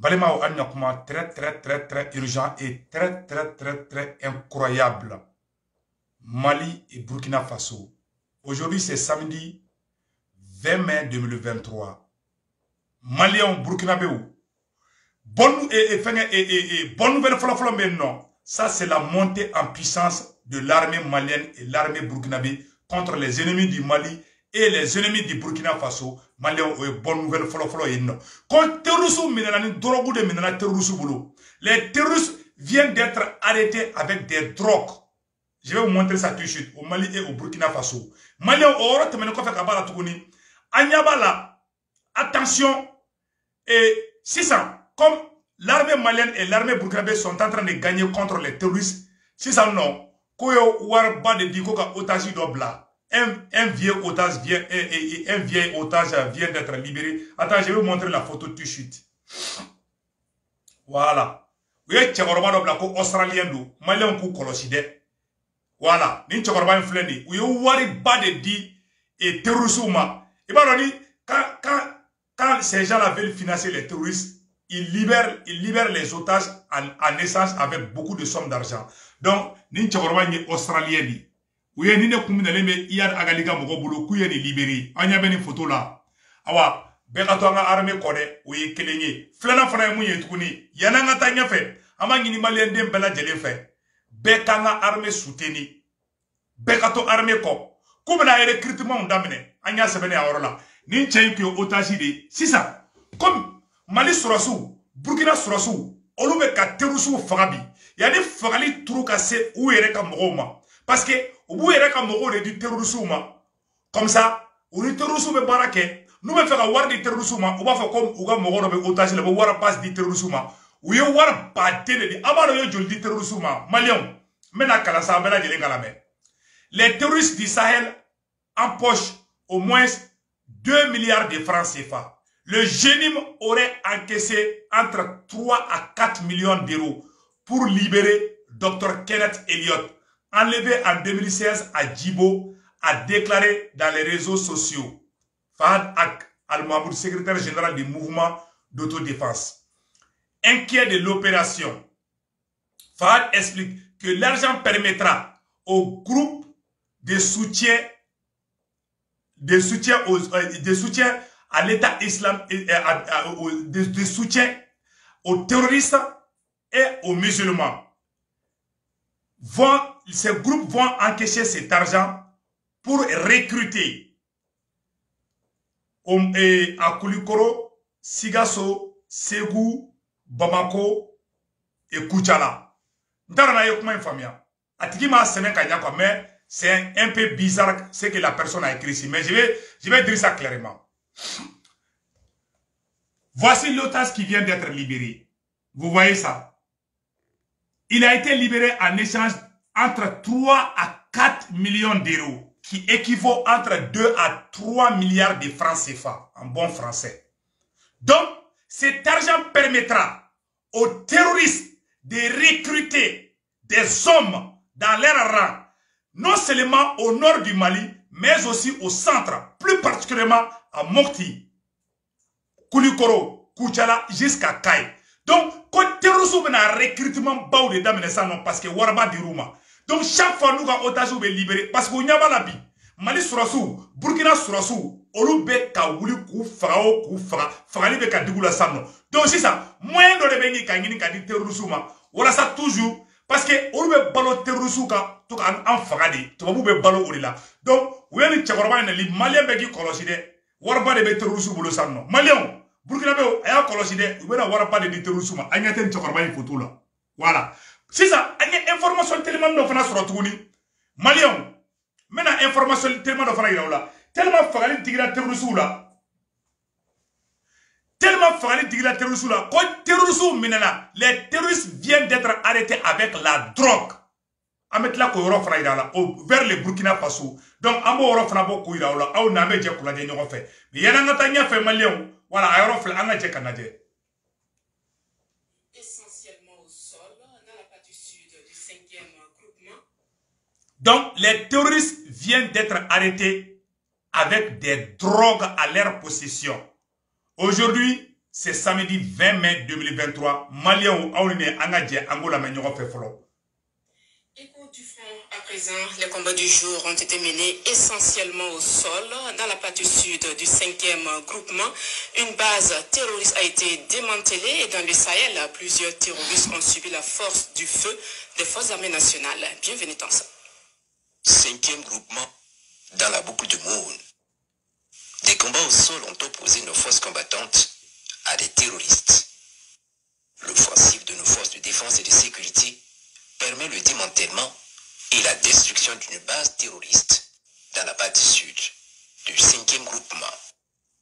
Valema o Anyakuma, très urgent et très incroyable. Mali et Burkina Faso. Aujourd'hui, c'est samedi 20 mai 2023. Maliens, Burkinabé. Bonne nouvelle, non. Ça, c'est la montée en puissance de l'armée malienne et l'armée burkinabé contre les ennemis du Mali et les ennemis du Burkina Faso. Maliens, bonne nouvelle, non. Quand les terroristes viennent d'être arrêtés avec des drogues. Je vais vous montrer ça tout de suite au Mali et au Burkina Faso. Maliens, attention, et 600, comme l'armée malienne et l'armée burkinabé sont en train de gagner contre les terroristes, 600 non, Koyo Warba de Dikoka otage d'Obla, un vieil otage vient d'être libéré. Attends, je vais vous montrer la photo tout de suite. Voilà. Vous voyez, Tchekoroba d'Obla, australien d'où, malien kou koloside. Voilà. Ni Tchekoroba inflendi. Vous voyez, Warba de Di et terrorisme. Et bien, on dit, quand ces gens-là veulent financer les terroristes, ils libèrent les otages en essence avec beaucoup de sommes d'argent. Donc, nous sommes australiens. Oui, nous sommes hier à Galiga Mogobolo, qui est libéré. On y a une photo là. Awa, Bekatonga armée kode, oui, Kelenye. Flana Fana Mouye Touni, Yananga Tanya fait. Amangini Malien de Bella Jelé fait. Bekanga armée soutenu. Bekato armée ko. Comme la recrutement d'amener. Anya Sebene à Orla. Ni tchèque otage de. C'est ça. Comme Mali Sorassou, Burkina Sorassou, Oloube ka terrorisou fagabi. Il y a des fagali trou cassé ou ereka mogoma. Parce que, ou ereka mogo du terrorisou ma. Comme ça, ou le terrorisou be barake. Nous me faire war du terrorisou ma. Ou va faire comme ou ga mogo be otage le war passe du terrorisou ma. Ou yo war batte de. Abalo yo jol du terrorisou ma. Malion. Mena kalasa bela jele galame. Les terroristes du Sahel empochent au moins 2 milliards de francs CFA. Le GENIM aurait encaissé entre 3 à 4 millions d'euros pour libérer Dr Kenneth Elliott, enlevé en 2016 à Djibo, a déclaré dans les réseaux sociaux. Fahad Al-Mahmoud, secrétaire général du mouvement d'autodéfense. Inquiet de l'opération, Fahad explique que l'argent permettra au groupe de soutien à l'État islamique, de soutien aux terroristes et aux musulmans. Ces groupes vont encaisser cet argent pour recruter à Koulikoro, Sigasso, Ségou, Bamako et Koutchala. Mais c'est un peu bizarre ce que la personne a écrit ici. Mais je vais dire ça clairement. Voici l'otage qui vient d'être libéré. Vous voyez ça? Il a été libéré en échange entre 3 à 4 millions d'euros, qui équivaut entre 2 à 3 milliards de francs CFA, en bon français. Donc, cet argent permettra aux terroristes de recruter des hommes dans leur rang, non seulement au nord du Mali, mais aussi au centre, plus particulièrement à Mokti, Koulikoro, Koutchala, jusqu'à Kaye. Donc, quand terrorisme a un recrutement bas de dames, parce que Waraba Dirouma. Donc, chaque fois nous avons otage libéré, parce qu'on n'y a pas la vie. Mali Sourassou, Burkina Sourassou, Olube Kaouli Kou Farao Kou Farali Beka Digoula Sano. Donc, c'est ça. Moyen de revenir Kangini Kadi terrorisme. Voilà ça toujours. Parce que Olube Balo terrorisme tout en Faradi. Tu vas vous balo Olila. Donc, vous avez dit que les Maliens Beki Koloside, Waraba de terrorisme Bolo Sano. Maliens. Burkina Faso, il y a Koloside, il y a pas de terrorisme. Il y a une photo là. Voilà. C'est ça. Il y a une information tellement de France sur le tourni. Maliens. Maintenant, information tellement de France là. Tellement Fagali Tigra terrorisme là. Tellement Fagali Tigra terrorisme là. Quand terrorisme maintenant, les terroristes viennent d'être arrêtés avec la drogue. À mettre là vers le Burkina Faso. Donc, à mon frère, beaucoup là, on n'a pas dit qu'on a dit qu'on fait. Mais il y a un atteint fait malien. Voilà, essentiellement au sol, dans la partie sud du 5e groupement. Donc, les terroristes viennent d'être arrêtés avec des drogues à leur possession. Aujourd'hui, c'est samedi 20 mai 2023. Malien ou Aouline Angadje Angola Menyon fait follow. Écho du front à présent, les combats du jour ont été menés essentiellement au sol. Dans la partie sud du 5e groupement, une base terroriste a été démantelée et dans le Sahel, plusieurs terroristes ont subi la force du feu des forces armées nationales. Bienvenue dans ça. 5e groupement, dans la boucle de Moune. Des combats au sol ont opposé nos forces combattantes à des terroristes. L'offensive de nos forces de défense et de sécurité permet le démantèlement et la destruction d'une base terroriste dans la partie sud du 5e groupement.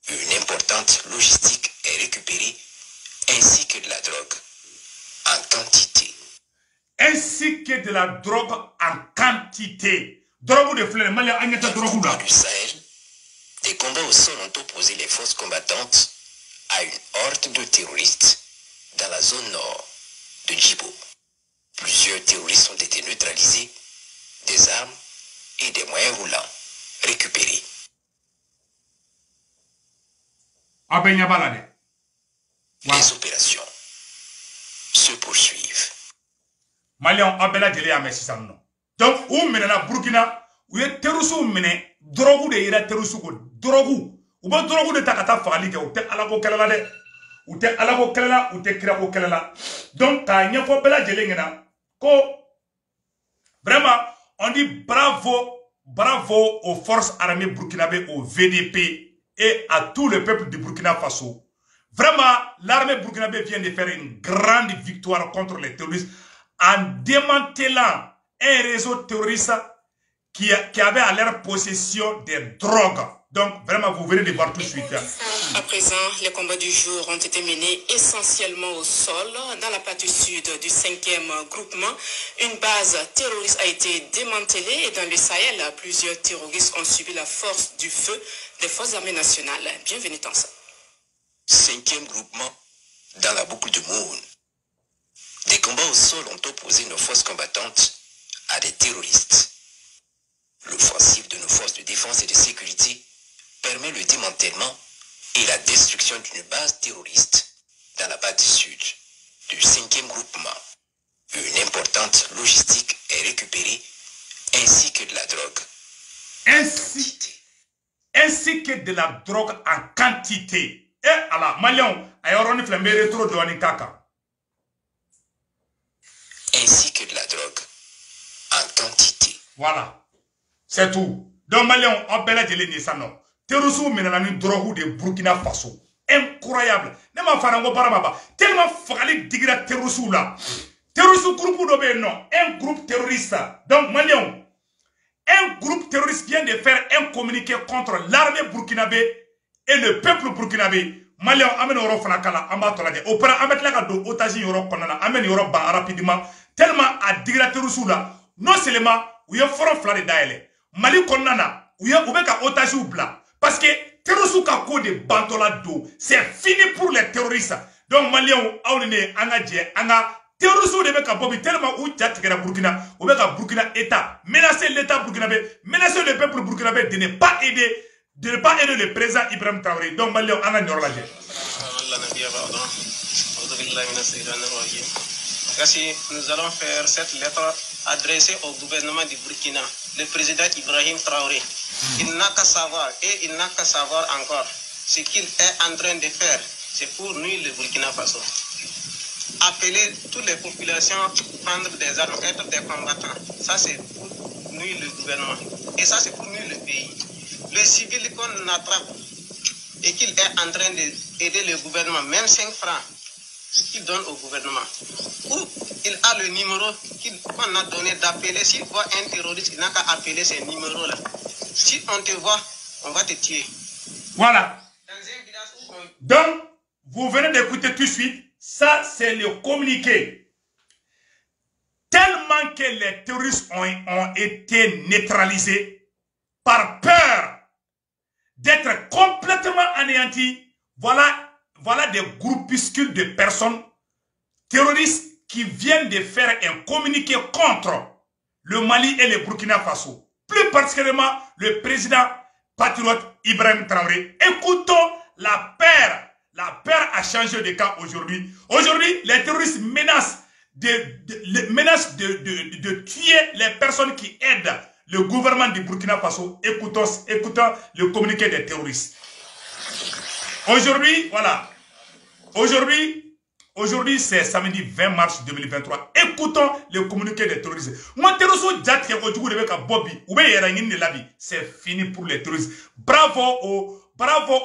Une importante logistique est récupérée ainsi que de la drogue en quantité. Ainsi que de la drogue en quantité. Drogue de fleurs, malien Agnata drogue là. Du Sahel, des combats au sol ont opposé les forces combattantes à une horde de terroristes dans la zone nord de Djibo. Plusieurs terroristes ont été neutralisés, des armes et des moyens roulants récupérés. Les opérations se poursuivent. Maliens Abela Dele à Messisano. Donc, où mena Burkina, où est terrorisme drogue de ira terrorisme drogue. Ou bien drogue de Takata Fali, ou te alako kalala, ou te alako kalala, ou te kirako kalala. Donc, quand il y a un Bela Dele, vraiment, on dit bravo, bravo aux forces armées burkinabées, au VDP et à tout le peuple du Burkina Faso. Vraiment, l'armée burkinabé vient de faire une grande victoire contre les terroristes en démantelant un réseau terroriste qui avait à leur possession des drogues. Donc, vraiment, vous venez de voir tout de suite. À présent, les combats du jour ont été menés essentiellement au sol. Dans la partie sud du 5e groupement, une base terroriste a été démantelée et dans le Sahel, plusieurs terroristes ont subi la force du feu des forces armées nationales. Bienvenue dans ça. 5e groupement, dans la boucle de Moune. Des combats au sol ont opposé nos forces combattantes à des terroristes. L'offensive de nos forces de défense et de sécurité permet le démantèlement et la destruction d'une base terroriste dans la partie sud du 5e groupement. Une importante logistique est récupérée ainsi que de la drogue ainsi que de la drogue en quantité. Et à la Malion, ayoroni flambé trop de kaka. Ainsi que de la drogue en quantité. Voilà. C'est tout. Donc Malion, on peut la dire ça non. Terrorisme menant drogue de Burkina Faso. Incroyable. Ne m'a fait un parababa. Tellement fallait dire terrorisme là. Terrorisme groupe de non. Un groupe terroriste. Donc Malion, un groupe terroriste vient de faire un communiqué contre l'armée burkinabé et le peuple burkinabé. Malion, amène Europe Fanakala, Ambatolade. Opéra, amène la gado, otaji Europe Panana, amène Europe rapidement. Tellement à dire terrorisme là. Non seulement, où il y a fort flash d'aile. Mali Konana, où il y a Obeka otaji ou bla. Parce que terrorisme ka ko de bantola do, c'est fini pour les terroristes. Donc Maliens, Aouline, Angadje, Anga, terrorisme de Beka Bobi, tellement où tu as tiré Burkina, ou Beka Burkina État, menacer l'État burkinabé, menacer le peuple burkinabé de ne pas aider le président Ibrahim Traoré. Donc Maliens, Angadje, Orlaje. Merci. Nous allons faire cette lettre adressée au gouvernement du Burkina, le président Ibrahim Traoré. Il n'a qu'à savoir, et il n'a qu'à savoir encore, ce qu'il est en train de faire, c'est pour nuire le Burkina Faso. Appeler toutes les populations à prendre des armes, être des combattants, ça c'est pour nuire le gouvernement. Et ça c'est pour nuire le pays. Le civil qu'on attrape et qu'il est en train d'aider le gouvernement, même 5 francs, qu'il donne au gouvernement. Ou il a le numéro qu'on a donné d'appeler. S'il voit un terroriste, il n'a qu'à appeler ces numéros-là. Si on te voit, on va te tuer. Voilà. Donc, vous venez d'écouter tout de suite. Ça, c'est le communiqué. Tellement que les terroristes ont été neutralisés par peur d'être complètement anéantis. Voilà des groupuscules de personnes terroristes qui viennent de faire un communiqué contre le Mali et le Burkina Faso. Plus particulièrement le président patriote Ibrahim Traoré. Écoutons la peur, La peur a changé de camp aujourd'hui. Aujourd'hui, les terroristes menacent de tuer les personnes qui aident le gouvernement du Burkina Faso. Écoutons le communiqué des terroristes. Aujourd'hui, voilà. Aujourd'hui, c'est samedi 20 mars 2023. Écoutons le communiqué des terroristes. C'est fini pour les terroristes. Bravo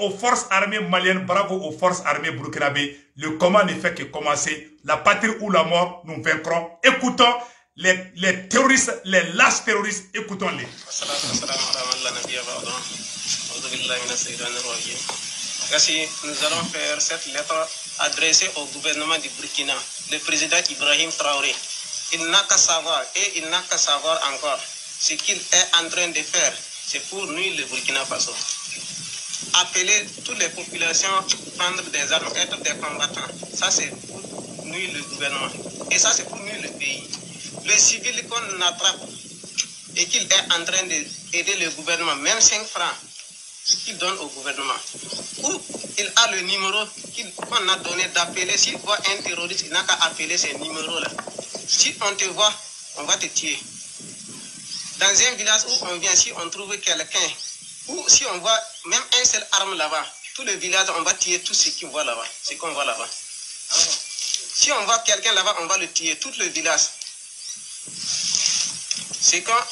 aux forces armées maliennes, bravo aux forces armées burkinabées. Le combat ne fait que commencer. La patrie ou la mort, nous vaincrons. Écoutons les terroristes, les lâches terroristes, écoutons-les. Ainsi, nous allons faire cette lettre adressée au gouvernement du Burkina, le président Ibrahim Traoré. Il n'a qu'à savoir, et il n'a qu'à savoir encore, ce qu'il est en train de faire, c'est pour nuire le Burkina Faso. Appeler toutes les populations à prendre des armes, être des combattants, ça c'est pour nuire le gouvernement. Et ça c'est pour nuire le pays. Le civil qu'on attrape et qu'il est en train d'aider le gouvernement, même 5 francs, qu'il donne au gouvernement. Ou il a le numéro qu'on a donné d'appeler. S'il voit un terroriste, il n'a qu'à appeler ces numéros-là. Si on te voit, on va te tuer. Dans un village où on vient, si on trouve quelqu'un, ou si on voit même un seul arme là-bas, tout le village, on va tuer tout ce qu'on voit là-bas. Si on voit quelqu'un là-bas, on va le tuer, tout le village.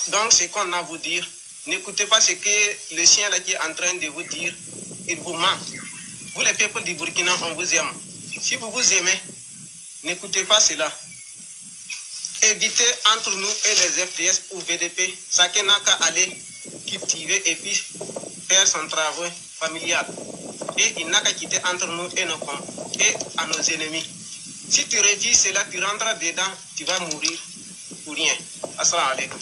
Donc, c'est qu'on a à vous dire. N'écoutez pas ce que le chien là qui est en train de vous dire. Il vous ment. Vous les peuples du Burkina, on vous aime. Si vous vous aimez, n'écoutez pas cela. Évitez entre nous et les FDS ou VDP, chacun n'a qu'à aller cultiver et puis faire son travail familial. Et il n'a qu'à quitter entre nous et à nos ennemis. Si tu refuses cela, tu rentres dedans, tu vas mourir pour rien. Assalamu alaikum.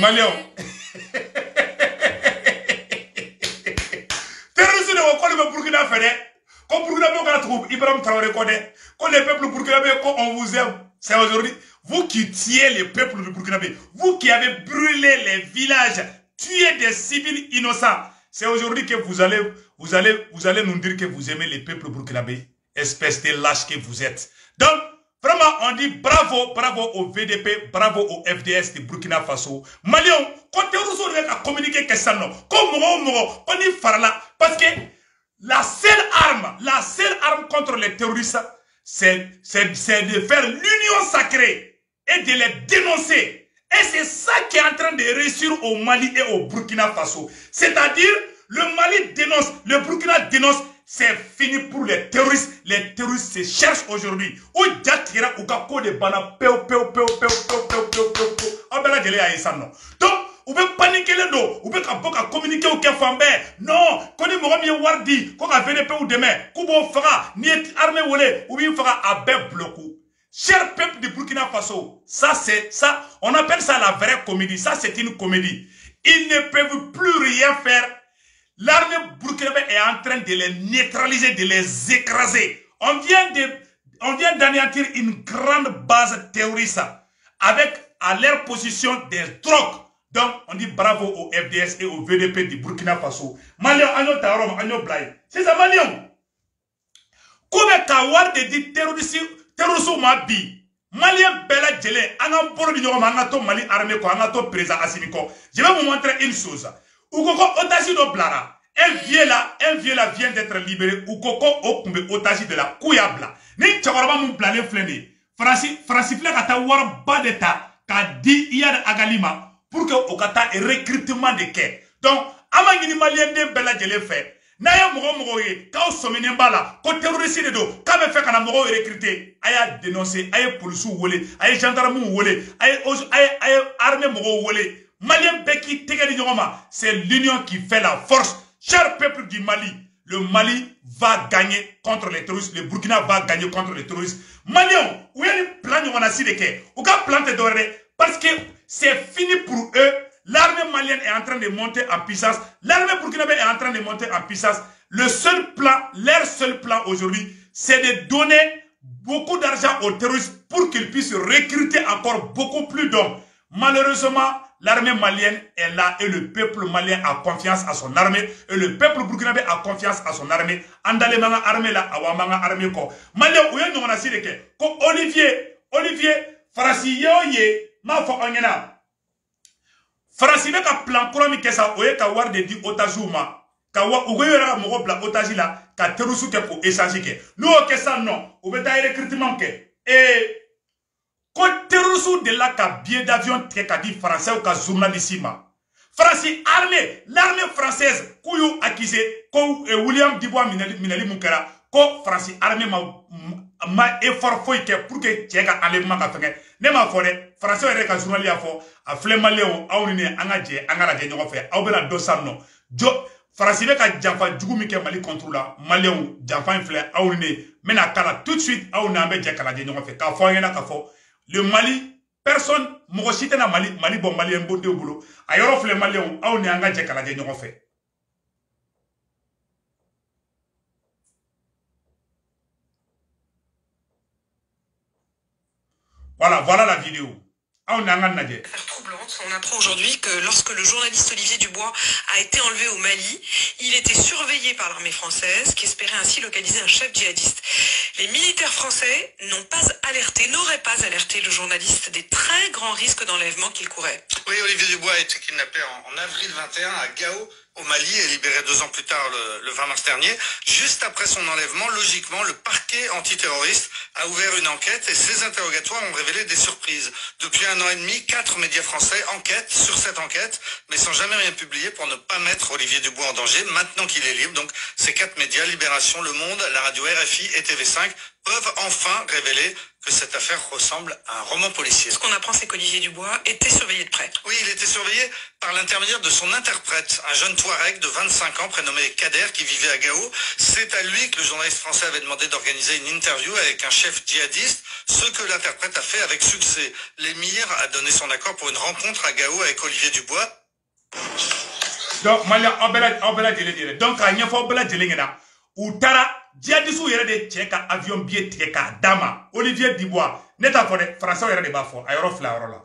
Malion. Terroristes de quoi le Burkina fait. Comme Burkina Faso trouve Ibrahim Traoré connaît. Quand les peuples burkinabés, on vous aime. C'est aujourd'hui. Vous qui tuez les peuples du Burkina Faso, vous qui avez brûlé les villages, tué des civils innocents. C'est aujourd'hui que vous allez nous dire que vous aimez les peuples burkinabés. Espèce de lâche que vous êtes. Donc, vraiment, on dit bravo au VDP, bravo au FDS de Burkina Faso. Malion, quand tu as communiqué que ça, non, on y farla. Parce que la seule arme contre les terroristes, c'est de faire l'union sacrée et de les dénoncer. Et c'est ça qui est en train de réussir au Mali et au Burkina Faso. C'est-à-dire, le Mali dénonce, le Burkina dénonce. C'est fini pour les terroristes. Les terroristes se cherchent aujourd'hui. Ou Djatira ou Kako de Bana peu. Donc, vous pouvez paniquer les dos. Vous pouvez communiquer au Kefambe. Non, quand il m'aura mis Wardi, quand il VDP ou demain, Koubo fera, ni armée ou ou il fera à bête bloqué. Cher peuple du Burkina Faso, ça, on appelle ça la vraie comédie. Ça, c'est une comédie. Ils ne peuvent plus rien faire. L'armée burkinabé est en train de les neutraliser, de les écraser. On vient d'anéantir une grande base terroriste avec à leur position des drogues. Donc, on dit bravo au FDS et au VDP du Burkina Faso. Malion, Agno Tarom, Agno Blay. C'est ça, Malion. Comment Kawar de dit terroriste ma bi. Malien Bella Djele, Angan Polo di Nyoma, Angato Mali armée, Angato président Asimiko. Je vais vous montrer une chose. Oukoko otage de Blara. Un vieux là vient d'être libéré. Oukoko okumbe otage de la Kouyabla. Ni Tchakoraba moun plané flené. Francis Fla kata war badeta ka di Iyad Agalima pour que okata et recrutement de quai. Donc, amangini malien de Bella Djele fait. Naya mogo ye, kao somene mbala, ko terroriste de do, ka be fait kana mogo recruter, aya dénoncer, aya police wole, aya gendarme wole, aya armée mogo wole. Malien Beki Tegeli Nyoma, c'est l'union qui fait la force. Cher peuple du Mali, le Mali va gagner contre les terroristes, le Burkina va gagner contre les terroristes. Malion, où est le plan Nyoma si de ke? Ou ka plante doré? Parce que c'est fini pour eux. L'armée malienne est en train de monter en puissance. L'armée burkinabé est en train de monter en puissance. Le seul plan, leur seul plan aujourd'hui, c'est de donner beaucoup d'argent aux terroristes pour qu'ils puissent recruter encore beaucoup plus d'hommes. Malheureusement, l'armée malienne est là et le peuple malien a confiance à son armée et le peuple burkinabé a confiance à son armée. Andale manga armée là, awamanga armée ko. Malien ouye n'ona si deke. Ko Olivier, farasi ye, ma fo onyena. Farasi be ka plan kura mi kesa ouye ka war de di otajuma. Ka wa ouye ra mo bla otaji la ka terusu ke ko échange ke. Nous o kesa non, ou be ta recrutement ke. Et quand terrorisme de la ka billet d'avion te ka di français ou ka journaliste Franci armée, l'armée française kuyu accusé ko William Dubois Minali Mukera ko Franci armée ma effort foi ke pour que tcheka enlèvement ka fenge ne ma fo de français yɛrɛ ka journaliste a fɔ a filɛ malien aw ni an ka jɛ an ka lajɛ ɲɔgɔn fɛ aw bɛna dɔ san nɔ jo Franci bɛ ka janfa jugu min kɛ Mali contre la malien janfa in filɛ aw ni mena kala tout de suite aw ni an bɛ jɛ ka lajɛ ɲɔgɔn fɛ k'a fɔ an ɲɛna k'a fɔ le Mali, personne, mɔgɔ si tɛ na Mali bɔ malien bonde bolo. A yɔrɔ filɛ malien aw ni an ka jɛ ka lajɛ ɲɔgɔn fɛ. Voilà la vidéo. Troublante. On apprend aujourd'hui que lorsque le journaliste Olivier Dubois a été enlevé au Mali, il était surveillé par l'armée française qui espérait ainsi localiser un chef djihadiste. Les militaires français n'auraient pas alerté le journaliste des très grands risques d'enlèvement qu'il courait. Oui, Olivier Dubois a été kidnappé en avril 21 à Gao, au Mali, et libéré 2 ans plus tard, le 20 mars dernier. Juste après son enlèvement, logiquement, le parquet antiterroriste a ouvert une enquête et ses interrogatoires ont révélé des surprises. Depuis 1 an et demi, 4 médias français enquêtent sur cette enquête, mais sans jamais rien publier pour ne pas mettre Olivier Dubois en danger, maintenant qu'il est libre. Donc, ces 4 médias, Libération, Le Monde, la radio RFI et TV5, peuvent enfin révéler que cette affaire ressemble à un roman policier. Ce qu'on apprend, c'est qu'Olivier Dubois était surveillé de près. Oui, il était surveillé par l'intermédiaire de son interprète, un jeune Touareg de 25 ans prénommé Kader qui vivait à Gao. C'est à lui que le journaliste français avait demandé d'organiser une interview avec un chef djihadiste, ce que l'interprète a fait avec succès. L'émir a donné son accord pour une rencontre à Gao avec Olivier Dubois. Donc, donc, Outara, djihadistes yɛrɛ de cɛ ka avion billet tigɛ k'a d'a ma Olivier Dubois ne t'a fɔ dɛ français yɛrɛ de b'a fɔ a yɔrɔ fila yɔrɔ la.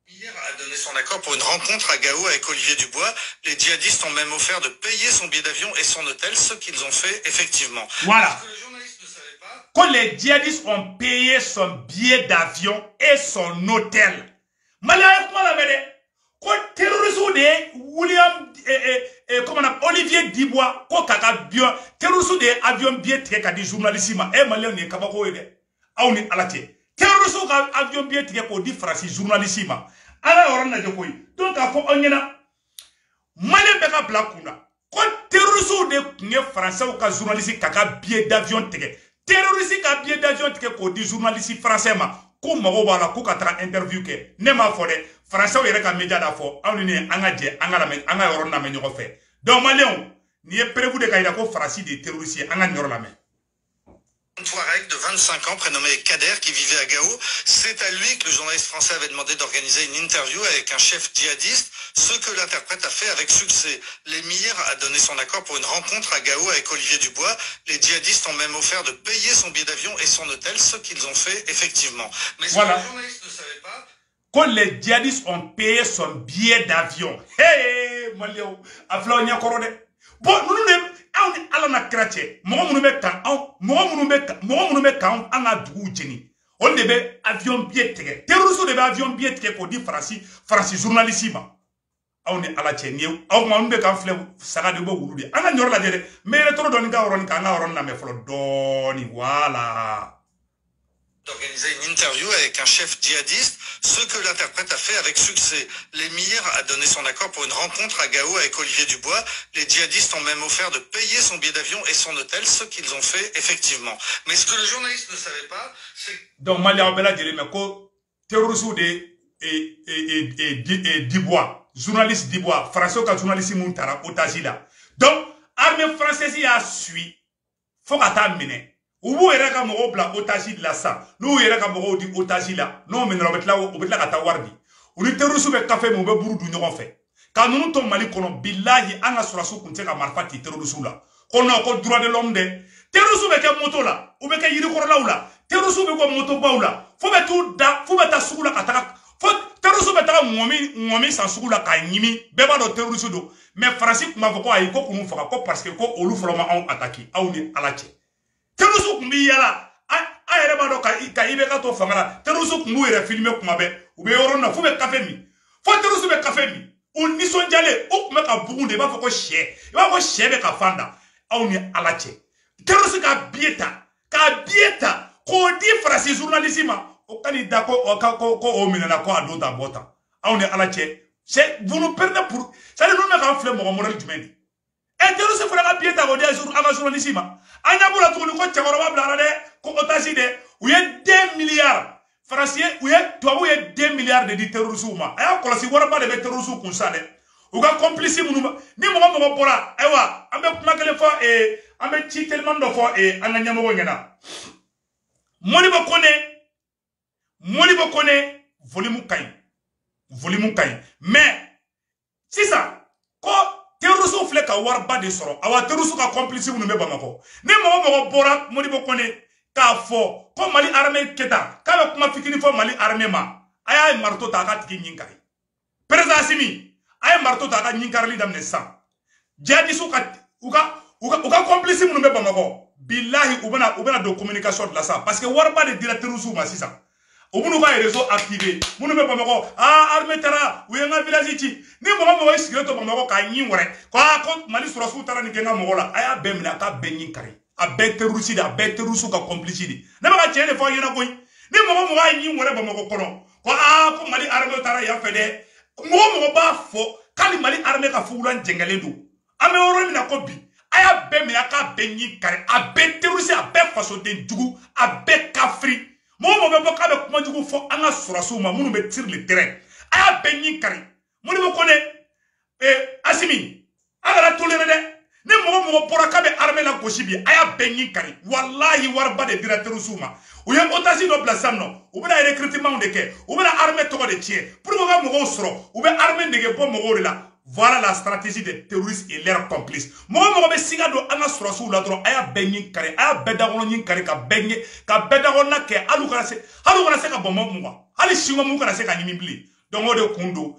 Hier a donné son accord pour une rencontre à Gao avec Olivier Dubois. Les djihadistes ont même offert de payer son billet d'avion et son hôtel, ce qu'ils ont fait effectivement. Voilà. Parce que le journaliste ne savait pas. Quand les djihadistes ont payé son billet d'avion et son hôtel, malgré quoi la mêlée, quand terroriste de William comment on appelle Olivier Dubois, quoi kaka bien, terroriste de avion billet tigɛ ka di journaliste ma, malien ni kabako ye dɛ, aw ni ala cɛ. Terroriste ka avion billet tigɛ k'o di farasi journaliste ma, ala yɔrɔ lajɛ koyi. Donc k'a fɔ aw ɲɛna, malien bɛ ka bila kun na, ko terroriste de tun ye français ka journaliste ka ka billet d'avion tigɛ, terroriste ka billet d'avion tigɛ k'o di journaliste français ma. Ko mago b'a la ko ka taga interview kɛ ne m'a fɔ dɛ français yɛrɛ ka média da fɔ aw ni ne an ka jɛ an ka yɔrɔ lamɛn ɲɔgɔn fɛ donc malien ni ye preuve de ka yira ko farasi de terroriste ye an ka nin yɔrɔ lamɛn. Un Touareg de 25 ans prénommé Kader qui vivait à Gao. C'est à lui que le journaliste français avait demandé d'organiser une interview avec un chef djihadiste, ce que l'interprète a fait avec succès. L'émir a donné son accord pour une rencontre à Gao avec Olivier Dubois. Les djihadistes ont même offert de payer son billet d'avion et son hôtel, ce qu'ils ont fait effectivement. Mais ce que le journaliste ne savait pas... Quand les djihadistes ont payé son billet d'avion, hey, Malio, Aflaonia Korode. Bon, nous ne ala na krache mo munu be kan an ka dugu jeni on de be avion billet tigɛ terroriste de be avion billet tigɛ k'o di farasi journaliste ma aw ni ala cɛ ni aw ma be kan filɛ saga de bɔ wulu de an ka ɲɔrɔ lajɛ dɛ mais yɛrɛ tɔrɔ dɔɔni ka yɔrɔ ni kan ka yɔrɔ lamɛn fɔlɔ dɔɔni voilà. D'organiser une interview avec un chef djihadiste, ce que l'interprète a fait avec succès. L'émir a donné son accord pour une rencontre à Gao avec Olivier Dubois. Les djihadistes ont même offert de payer son billet d'avion et son hôtel, ce qu'ils ont fait effectivement. Mais ce que le journaliste ne savait pas, c'est... Donc, Malia Obela Djeleme, ko terroriste de Dubois, journaliste Dubois, français ka journaliste Muntara, otage là. Donc, armée française y a suivi, faut qu'à t'amener. Ubu yɛrɛ ka mɔgɔw bila otage la sa n'u yɛrɛ ka mɔgɔw di otage la n'o minɛra u bɛ tila ka taa wari di u ni terroriste bɛ kafe min u bɛ buru dun ɲɔgɔn fɛ ka ninnu to Mali kɔnɔ bilahi an ka sɔrɔdasiw kun tɛ ka marifa ci terroriste la ko non ko droit de l'homme dɛ terroriste bɛ kɛ moto la u bɛ kɛ yirikɔrɔlaw la terroriste bɛ kɛ motobaw la fo bɛ t'u da fo bɛ taa sugu la ka taga fo terroriste terrorisme beta ngomi sans sugu la ka nyimi beba do terrorisme do mais France kuma ko ay ko kunu faka ko parce que ko olu floma on attaquer aw ni alache terrorisme kumbi yala a yɛrɛ b'a dɔn ka i bɛ ka to fanga la terrorisme kun b'u yɛrɛ filmer kuma bɛɛ u bɛ yɔrɔ na f'u bɛ café min fo terrorisme bɛ café min o nisɔndiyalen o kun bɛ ka bugun de i b'a fɔ ko sɛ i b'a fɔ ko sɛ bɛ ka fan da aw ni ala cɛ terrorisme ka billet ta k'o di farasi journaliste ma o ka n'i da ko o minɛna ko a don ta bɔ ta aw ni ala cɛ c'est vous nous perdez pour c'est à dire nous bɛ k'an filɛ mɔgɔ modèle jumɛn de terrorisme fana ka billet ta k'o di an ka journaliste ma an ɲɛ b'o la tuguni ko cɛkɔrɔba bilara dɛ ko otasi dɛ u ye 2 milliards farasi u ye tubabu ye 2 milliards de di terroristes ma a y'a kɔlɔsi wariba de bɛ terroristes kun sa dɛ u ka complice minnu ma ni mɔgɔ bɔra ayiwa an bɛ kuma kelen fɔ an bɛ ci teliman dɔ fɔ an ka ɲɛmɔgɔ ɲɛna Modibo Kone volume ka ɲi mais sisan ko terroristes filɛ ka wariba de sɔrɔ awa terroristes ka complice minnu bɛ Bamakɔ ni mɔgɔ bɔra Modibo Kone k'a fɔ ko Mali armée kɛta k'a bɛ kuma fitinin fɔ Mali armée ma a y'a marteau ta a ka tigi ɲin kari président Assimi a ye marteau ta a ka ɲin karili daminɛ sisan jihadistes u ka complice minnu bɛ Bamakɔ billahi u bɛna don communication de la sa parce que wariba de dira terroristes ma sisan u b'u ka réseau activé minnu bɛ Bamakɔ armée taara u ye n ka village ci ni mɔgɔ ye sigilen to Bamakɔ k'a ɲin wɛrɛ ko Mali sɔrɔsiw taara nin kɛ n ka mɔgɔ la a y'a bɛɛ minɛ a k'a bɛɛ ɲin kari a bɛɛ terroriste de a bɛɛ terroriste ka complice de ne bɛ ka tiɲɛ de fɔ aw ɲɛna koyi ni mɔgɔ ye ɲin wɛrɛ Bamakɔ kɔnɔ ko Mali armée taara yan fɛ dɛ mɔgɔ b'a fɔ k'ali Mali armée ka fugulan jɛngɛlen don an bɛ yɔrɔ min na ko bi a y'a bɛɛ minɛ a k'a bɛɛ ɲin kari a bɛɛ terroriste a bɛɛ fasoden jugu a bɛɛ kafiri mɔgɔ bɛ bɔ k'a bɛ kuma jugu fɔ an ka sɔrɔsiw ma minnu bɛ sur le terrain a y'a bɛɛ ɲin kari Modibo Kone Assimi a kana toléré dɛ ni mɔgɔ bɔra k'a bɛ armée la gosi bi a y'a bɛɛ ɲin kari walahi wariba de dira terroriste ma u ye otasi dɔ bila sisan nɔ u bɛna recrutement de kɛ u bɛna armée tɔgɔ de tiɲɛ pour que u ka mɔgɔw sɔrɔ u bɛ armée nege bɔ mɔgɔw de la voilà la stratégie des terroristes et leurs complices mɔgɔ bɛ siga don an ka sɔrɔsiw la dɔrɔn a y'a bɛɛ ɲin kari a y'a bɛɛ dakɔnɔ ɲin kari ka bɛɛ dakɔnɔna kɛ hali u kana se ka bɔnbɔn mugan hali singa mun kana se ka ɲimi bilen donc o de kun don